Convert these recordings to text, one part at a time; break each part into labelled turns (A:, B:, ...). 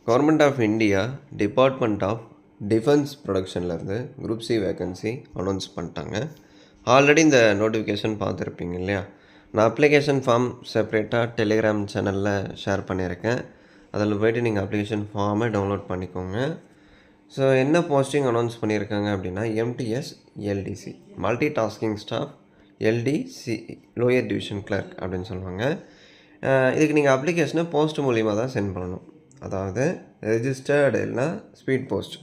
A: Government of India department of defence ப்ரொடக்ஷன்லேருந்து group C vacancy announce பண்ணிட்டாங்க. Already இந்த notification பார்த்துருப்பீங்க இல்லையா? நான் அப்ளிகேஷன் ஃபார்ம் செப்பரேட்டாக டெலிகிராம் சேனலில் ஷேர் பண்ணியிருக்கேன். அதில் போய்ட்டு நீங்கள் அப்ளிகேஷன் ஃபார்மை டவுன்லோட் பண்ணிக்கோங்க. ஸோ என்ன போஸ்டிங் அனௌன்ஸ் பண்ணியிருக்காங்க அப்படின்னா MTS LDC multi tasking staff LDC lower division clerk அப்படின்னு சொல்லுவாங்க. இதுக்கு நீங்கள் அப்ளிகேஷனை போஸ்ட் மூலிமா தான் சென்ட் பண்ணணும். அதாவது ரெஜிஸ்டர்டு இல்லைனா ஸ்பீட் போஸ்ட்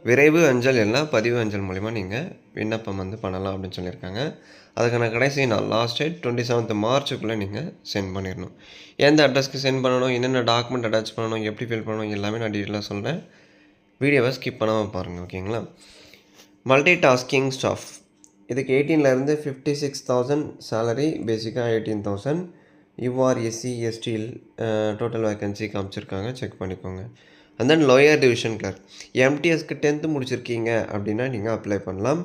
A: விரைவு அஞ்சல் இல்லைனா பதிவு அஞ்சல் மூலிமா நீங்கள் விண்ணப்பம் பண்ணலாம் அப்படின்னு சொல்லியிருக்காங்க. அதுக்கான கடைசி நாள் லாஸ்ட் டேட் 27 மார்ச்சுக்குள்ளே நீங்கள் சென்ட் பண்ணிடணும். எந்த அட்ரஸ்க்கு சென்ட் பண்ணணும், என்னென்ன டாக்குமெண்ட் அட்டாச் பண்ணணும், எப்படி ஃபில் பண்ணணும் எல்லாமே நான் டீட்டெயிலாக சொல்கிறேன். வீடியோவை ஸ்கிப் பண்ணாமல் பாருங்கள், ஓகேங்களா? மல்டி டாஸ்கிங் ஸ்டாஃப் இதுக்கு 18லேருந்து 56,000 சேலரி, பேசிக்காக 18,000. யூஆர் எஸ்சி எஸ்டியில் டோட்டல் வேக்கன்சி காமிச்சிருக்காங்க, செக் பண்ணிக்கோங்க. And then lower division clerk எம்டிஎஸ்க்கு 10th முடிச்சிருக்கீங்க அப்படின்னா நீங்கள் அப்ளை பண்ணலாம்.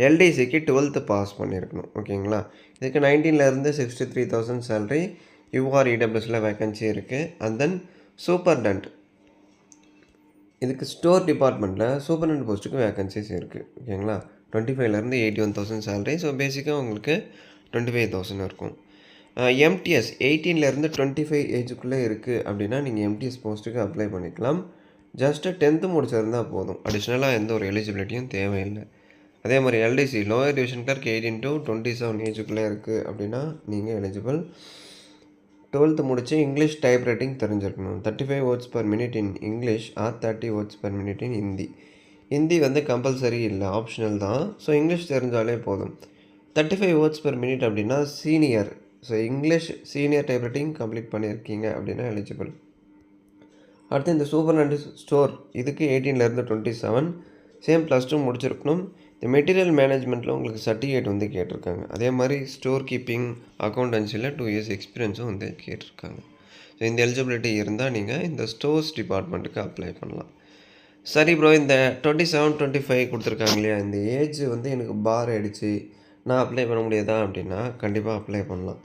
A: எல்டிசிக்கு 12th பாஸ் பண்ணியிருக்கணும், ஓகேங்களா? இதுக்கு 19லேருந்து 63,000 சேலரி, யூஆர் இடபிள்யூஸில் வேக்கன்சி இருக்குது. அண்ட் தென் சூப்பர்டென்ட் இதுக்கு ஸ்டோர் டிபார்ட்மெண்ட்டில் சூப்பர்டென்ட் போஸ்ட்டுக்கு வேக்கன்சிஸ் இருக்குது, ஓகேங்களா? 25லேருந்து 81,000 சேலரி. ஸோ பேசிக்காக உங்களுக்கு 25,000 இருக்கும். எம்டிஎஸ் 18லேருந்து 25 ஏஜுக்குள்ளே இருக்குது அப்படின்னா நீங்கள் எம்டிஎஸ் போஸ்ட்டுக்கு அப்ளை பண்ணிக்கலாம். ஜஸ்ட்டு 10th முடிச்சிருந்தால் போதும், அடிஷ்னலாக எந்த ஒரு எலிஜிபிலிட்டியும் தேவையில்லை. அதே மாதிரி LDC lower division clerk 18 to 27 ஏஜுக்குள்ளே இருக்குது அப்படின்னா நீங்கள் எலிஜிபிள். 12th முடிச்சு இங்கிலீஷ் டைப் ரைட்டிங் தெரிஞ்சிருக்கணும். 35 words per minute in English or 30 words per minute in Hindi. Hindi compulsory இல்லை, ஆப்ஷனல் தான். ஸோ இங்கிலீஷ் தெரிஞ்சாலே போதும். 35 words per minute அப்படின்னா senior. So English senior type writing complete பண்ணியிருக்கீங்க அப்படின்னா எலிஜிபிள். அடுத்து இந்த சூப்பர்டென்ட் ஸ்டோர் இதுக்கு 18லேருந்து 27 சேம் +2 முடிச்சிருக்கணும். இந்த மெட்டீரியல் மேனேஜ்மெண்ட்டில் உங்களுக்கு சர்டிஃபிகேட் கேட்டிருக்காங்க. அதே மாதிரி ஸ்டோர் கீப்பிங் அக்கௌண்டன்சியில் 2 years எக்ஸ்பீரியன்ஸும் கேட்டிருக்காங்க. ஸோ இந்த எலிஜிபிலிட்டி இருந்தால் நீங்கள் இந்த ஸ்டோர்ஸ் டிபார்ட்மெண்ட்டுக்கு அப்ளை பண்ணலாம். சரி ப்ரோ, இந்த 27, 25 கொடுத்துருக்காங்க இல்லையா, இந்த ஏஜ் எனக்கு பார் ஆகிடுச்சு, நான் அப்ளை பண்ண முடியாதா அப்படின்னா கண்டிப்பாக அப்ளை பண்ணலாம்.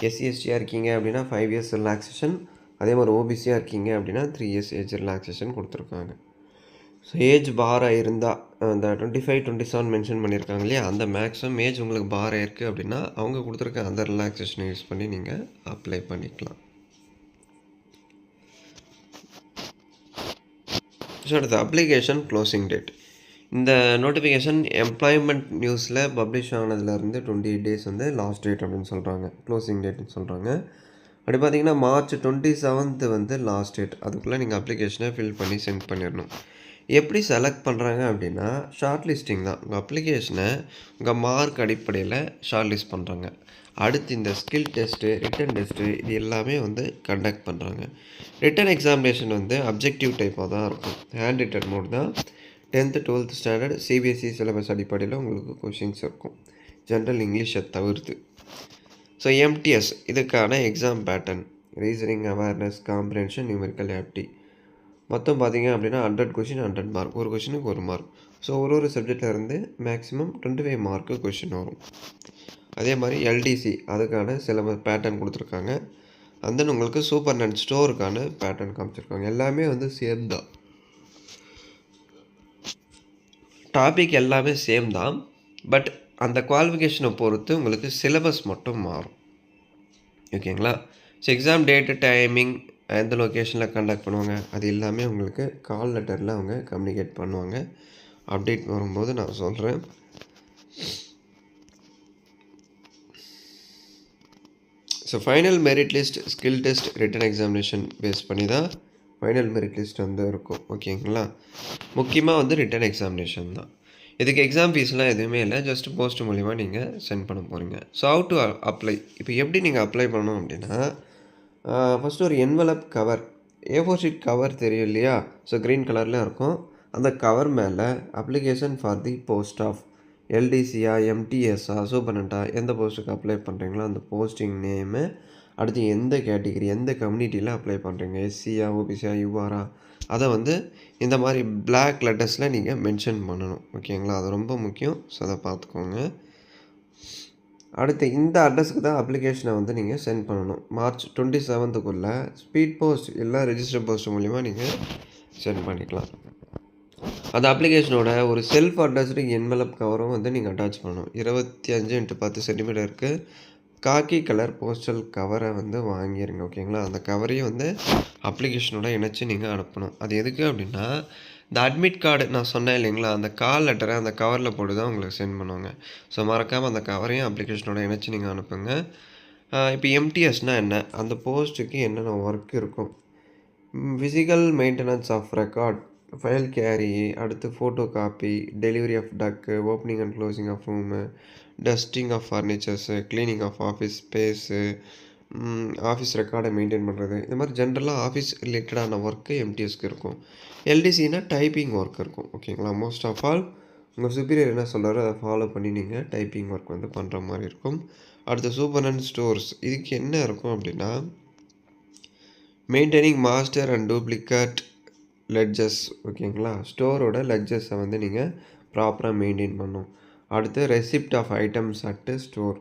A: எஸ்சி எஸ்டியாக இருக்கீங்க அப்படின்னா 5 years ரிலாக்ஸேஷன். அதே மாதிரி ஓபிசியாக இருக்கீங்க அப்படின்னா 3 years ஏஜ் ரிலாக்ஸேஷன் கொடுத்துருக்காங்க. ஸோ ஏஜ் பாராக இருந்தால் அந்த 25, 27 மென்ஷன் பண்ணியிருக்காங்க இல்லையா, அந்த மேக்ஸிமம் ஏஜ் உங்களுக்கு பார் ஆயிருக்கு அப்படின்னா அவங்க கொடுத்துருக்க அந்த ரிலாக்ஸேஷனை யூஸ் பண்ணி நீங்கள் அப்ளை பண்ணிக்கலாம். ஸோ அடுத்த அப்ளிகேஷன் க்ளோசிங் டேட். இந்த நோட்டிஃபிகேஷன் எம்ப்ளாய்மெண்ட் நியூஸில் பப்ளிஷ் ஆனதுலேருந்து 28 days லாஸ்ட் டேட் அப்படின்னு சொல்கிறாங்க, க்ளோசிங் டேட்னு சொல்கிறாங்க. அப்படி பார்த்தீங்கன்னா March 27th லாஸ்ட் டேட். அதுக்குள்ளே நீங்கள் அப்ளிகேஷனை ஃபில் பண்ணி சென்ட் பண்ணிடணும். எப்படி செலக்ட் பண்ணுறாங்க அப்படின்னா ஷார்ட் லிஸ்டிங் தான். உங்கள் அப்ளிகேஷனை உங்கள் மார்க் அடிப்படையில் ஷார்ட் லிஸ்ட் பண்ணுறாங்க. அடுத்து இந்த ஸ்கில் டெஸ்ட்டு, ரிட்டன் டெஸ்ட்டு இது எல்லாமே கண்டக்ட் பண்ணுறாங்க. ரிட்டன் எக்ஸாமினேஷன் அப்ஜெக்டிவ் டைப்பாக தான் இருக்கும், ஹேண்ட் ரிட்டன் மோட் தான். 10th 12th standard CBSE syllabus அடிப்படையில் உங்களுக்கு கொஷின்ஸ் இருக்கும், ஜென்ரல் இங்கிலீஷை தவிர்த்து. ஸோ எம்டிஎஸ் இதுக்கான exam pattern reasoning, awareness, comprehension, numerical ஆப்டி மொத்தம் பார்த்தீங்க அப்படின்னா 100 question 100 மார்க், ஒரு கொஷினுக்கு 1 மார்க். ஸோ ஒரு சப்ஜெக்ட்லேருந்து மேக்ஸிமம் 25 மார்க்கு கொஷின் வரும். அதே மாதிரி எல்டிசி அதுக்கான சிலபஸ் பேட்டர்ன் கொடுத்துருக்காங்க. அண்ட் தென் உங்களுக்கு சூப்பர்டென்ட் ஸ்டோருக்கான பேட்டர்ன் காமிச்சிருக்காங்க. எல்லாமே சேம் தான், டாபிக் எல்லாமே சேம் தான். பட் அந்த குவாலிஃபிகேஷனை பொறுத்து உங்களுக்கு சிலபஸ் மட்டும் மாறும், ஓகேங்களா? ஸோ எக்ஸாம் டேட்டு, டைமிங், எந்த லொக்கேஷனில் கண்டக்ட் பண்ணுவாங்க அது எல்லாமே உங்களுக்கு கால் லெட்டரில் அவங்க கம்யூனிகேட் பண்ணுவாங்க. அப்டேட் வரும்போது நான் சொல்கிறேன். So final merit list, skill test, written examination base பண்ணி தான் ஃபைனல் மெரிட் லிஸ்ட் இருக்கும், ஓகேங்களா? முக்கியமாக ரிட்டன் எக்ஸாமினேஷன் தான். இதுக்கு எக்ஸாம் ஃபீஸ்லாம் எதுவுமே இல்லை, ஜஸ்ட் போஸ்ட் மூலிமா நீங்கள் சென்ட் பண்ண போகிறீங்க. ஸோ ஹவ் டு அப்ளை, இப்போ எப்படி நீங்கள் அப்ளை பண்ணணும் அப்படின்னா ஃபஸ்ட்டு ஒரு envelope cover, A4 sheet cover தெரியும் இல்லையா? ஸோ க்ரீன் கலரில் இருக்கும். அந்த கவர் மேலே application for the post of எல்டிசியா, எம்டிஎஸ்ஸா, சூப்பர்டென்ட்டா எந்த போஸ்ட்டுக்கு அப்ளை பண்ணுறீங்களோ அந்த போஸ்டிங் நேமு, அடுத்து எந்த கேட்டகிரி, எந்த கம்யூனிட்டியில் அப்ளை பண்ணுறீங்க, எஸ்சியா, ஓபிசியா, யூஆரா, அதை இந்த மாதிரி பிளாக் லெட்டர்ஸில் நீங்கள் மென்ஷன் பண்ணணும், ஓகேங்களா? அது ரொம்ப முக்கியம். ஸோ அதை பார்த்துக்கோங்க. அடுத்து இந்த அட்ரஸுக்கு தான் அப்ளிகேஷனை நீங்கள் சென்ட் பண்ணணும். March 27க்குள்ளே ஸ்பீட் போஸ்ட் இல்லை ரெஜிஸ்டர் போஸ்ட் மூலிமா நீங்கள் சென்ட் பண்ணிக்கலாம். அந்த அப்ளிகேஷனோட ஒரு செல்ஃப் அட்டாச்டு என்வலப் கவரும் வந்து நீங்கள் அட்டாச் பண்ணணும். 25x10 சென்டிமீட்டருக்கு காக்கி கலர் போஸ்டல் கவரை வந்து வாங்கிருங்க. ஓகேங்களா? அந்த கவரையும் வந்து அப்ளிகேஷனோட இணைச்சு நீங்கள் அனுப்பணும். அது எதுக்கு அப்படின்னா, இந்த அட்மிட் கார்டு நான் சொன்னேன் இல்லைங்களா? அந்த கால் லெட்டரை அந்த கவரில் போட்டு தான் உங்களுக்கு சென்ட் பண்ணுவாங்க. ஸோ மறக்காமல் அந்த கவரையும் அப்ளிகேஷனோட இணைச்சு நீங்கள் அனுப்புங்க. இப்போ எம்டிஎஸ்னால் என்ன? அந்த போஸ்ட்டுக்கு என்னென்ன ஒர்க் இருக்கும்? Physical maintenance of record, file carry, அடுத்து photocopy, delivery of dak, opening and closing of room, dusting of furnitures, cleaning of office space, office ரெக்கார்டை மெயின்டைன் பண்ணுறது. இந்த மாதிரி ஜென்ரலாக ஆஃபீஸ் ரிலேட்டடான ஒர்க்கு எம்டிஎஸ்க்கு இருக்கும். எல்டிசினா டைப்பிங் ஒர்க் இருக்கும். ஓகேங்களா? மோஸ்ட் ஆஃப் ஆல் உங்கள் சுப்பீரியர் என்ன சொல்கிறாரோ அதை ஃபாலோ பண்ணி நீங்கள் டைப்பிங் ஒர்க் வந்து பண்ணுற மாதிரி இருக்கும். அடுத்து சூப்பரண்ட் ஸ்டோர்ஸ், இதுக்கு என்ன இருக்கும் அப்படின்னா, maintaining master and duplicate ledgers. ஓகேங்களா? ஸ்டோரோட லெட்ஜஸை வந்து நீங்கள் ப்ராப்பராக மெயின்டைன் பண்ணணும். அடுத்து receipt of items at store.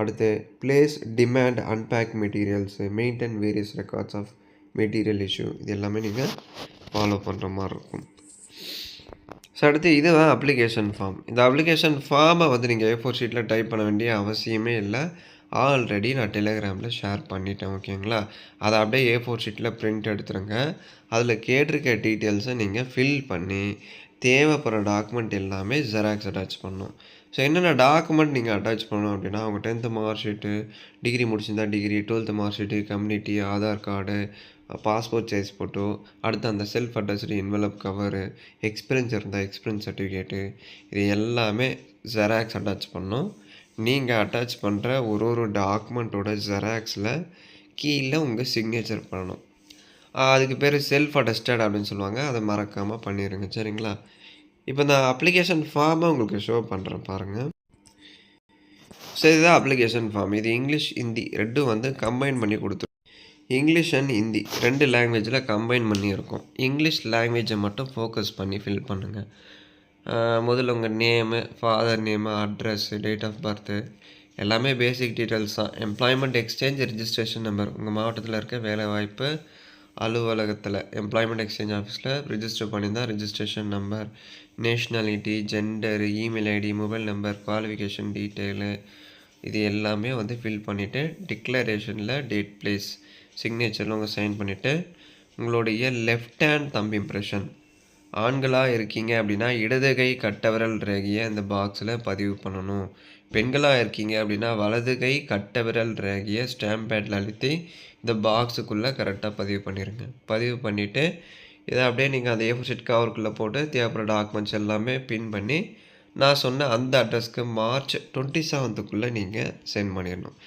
A: அடுத்து place demand unpack materials, maintain various records of material issue. இது எல்லாமே நீங்கள் ஃபாலோ பண்ணுற மாதிரி இருக்கும். ஸோ அடுத்து இதுதான் அப்ளிகேஷன் ஃபார்ம். இந்த அப்ளிகேஷன் ஃபார்மை வந்து நீங்கள் A4 ஷீட்டில் டைப் பண்ண வேண்டிய அவசியமே இல்லை. ஆல்ரெடி நான் டெலிகிராமில் ஷேர் பண்ணிட்டேன். ஓகேங்களா? அதை அப்படியே A4 ஷீட்டில் பிரிண்ட் எடுத்துருங்க. அதில் கேட்டிருக்க டீட்டெயில்ஸை நீங்கள் ஃபில் பண்ணி தேவைப்படுற டாக்குமெண்ட் எல்லாமே ஜெராக்ஸ் அட்டாச் பண்ணணும். ஸோ என்னென்ன டாக்குமெண்ட் நீங்கள் அட்டாச் பண்ணணும் அப்படின்னா, அவங்க 10th மார்க் ஷீட்டு, டிகிரி முடிச்சிருந்தா degree, 12th mark sheet, community, Aadhaar card, passport size photo, அடுத்து அந்த self attached envelope cover, experience இருந்தால் எக்ஸ்பீரியன்ஸ் சர்டிஃபிகேட்டு, இது எல்லாமே ஜெராக்ஸ் அட்டாச் பண்ணணும். நீங்கள் அட்டாச் பண்ணுற ஒரு டாக்குமெண்ட்டோட ஜெராக்ஸில் கீழே உங்கள் சிக்னேச்சர் பண்ணணும். அதுக்கு பேர் செல்ஃப் அட்டஸ்டட் அப்படின்னு சொல்லுவாங்க. அதை மறக்காமல் பண்ணிடுங்க. சரிங்களா? இப்போ நான் அப்ளிகேஷன் ஃபார்மை உங்களுக்கு ஷோ பண்ணுறேன் பாருங்கள். ஸோ இதுதான் அப்ளிகேஷன் ஃபார்ம். இது இங்கிலீஷ், ஹிந்தி ரெண்டும் வந்து கம்பைன் பண்ணி கொடுத்துருவோம். இங்கிலீஷ் அண்ட் ஹிந்தி 2 லாங்குவேஜில் கம்பைன் பண்ணி இருக்கும். இங்கிலீஷ் லாங்குவேஜை மட்டும் ஃபோக்கஸ் பண்ணி ஃபில் பண்ணுங்கள். முதல்ல உங்கள் name, father name, address, date of birth எல்லாமே பேசிக் டீட்டெயில்ஸ் தான். எம்ப்ளாய்மெண்ட் எக்ஸ்சேஞ்ச் ரிஜிஸ்ட்ரேஷன் நம்பர், உங்கள் மாவட்டத்தில் இருக்க வேலைவாய்ப்பு அலுவலகத்தில் எம்ப்ளாய்மெண்ட் எக்ஸ்சேஞ்ச் ஆஃபீஸில் ரிஜிஸ்டர் பண்ணியிருந்தால் registration number, nationality, gender, email ID, mobile number, qualification detail, இது எல்லாமே வந்து ஃபில் பண்ணிவிட்டு டிக்ளரேஷனில் டேட், பிளேஸ், சிக்னேச்சரில் உங்கள் சைன் பண்ணிவிட்டு உங்களுடைய லெஃப்ட் ஹேண்ட் தம்ப் இம்ப்ரெஷன், ஆண்களாக இருக்கீங்க அப்படின்னா இடது கை கட்டவிரல் ரேகையை இந்த பாக்ஸில் பதிவு பண்ணணும். பெண்களாக இருக்கீங்க அப்படின்னா வலது கை கட்டவிரல் ரேகையை ஸ்டாம்ப் பேட்டில் அழுத்தி இந்த பாக்ஸுக்குள்ளே கரெக்டாக பதிவு பண்ணிடுங்க. பதிவு பண்ணிவிட்டு இதை அப்படியே நீங்கள் அந்த A4 ஷீட் கவருக்குள்ளே போட்டு தேவைப்படுற டாக்குமெண்ட்ஸ் எல்லாமே பின் பண்ணி நான் சொன்ன அந்த அட்ரஸ்க்கு March 27க்குள்ளே நீங்கள் சென்ட் பண்ணிடணும்.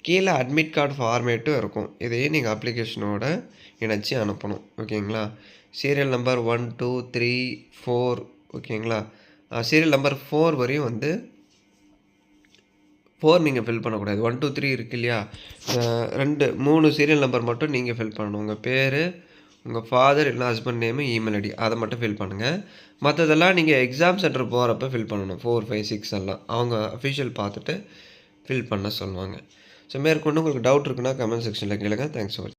A: கீழே அட்மிட் கார்டு ஃபார்மேட்டும் இருக்கும். இதையே நீங்கள் அப்ளிகேஷனோட இணைச்சி அனுப்பணும். ஓகேங்களா? Serial number 1, 2, 3, 4. ஓகேங்களா? சீரியல் நம்பர் 4 வரையும் வந்து 4 நீங்கள் ஃபில் பண்ணக்கூடாது. 1, 2, 3 இருக்கு இல்லையா? 3 சீரியல் நம்பர் மட்டும் நீங்கள் ஃபில் பண்ணணும். உங்கள் பேர், உங்கள் ஃபாதர் இல்லை ஹஸ்பண்ட் நேமு, இமெயில் ஐடி அதை மட்டும் ஃபில் பண்ணுங்கள். மற்றதெல்லாம் நீங்கள் எக்ஸாம் சென்டர் போகிறப்ப ஃபில் பண்ணணும். 4, 5, 6 எல்லாம் அவங்க அஃபிஷியல் பார்த்துட்டு ஃபில் பண்ண சொல்லுவாங்க. ஸோ மேற்கொண்டு உங்களுக்கு டவுட் இருக்குன்னா கமெண்ட் செக்ஷனில் கேளுங்க. தேங்க்ஸ் ஃபார் வாட்சிங்.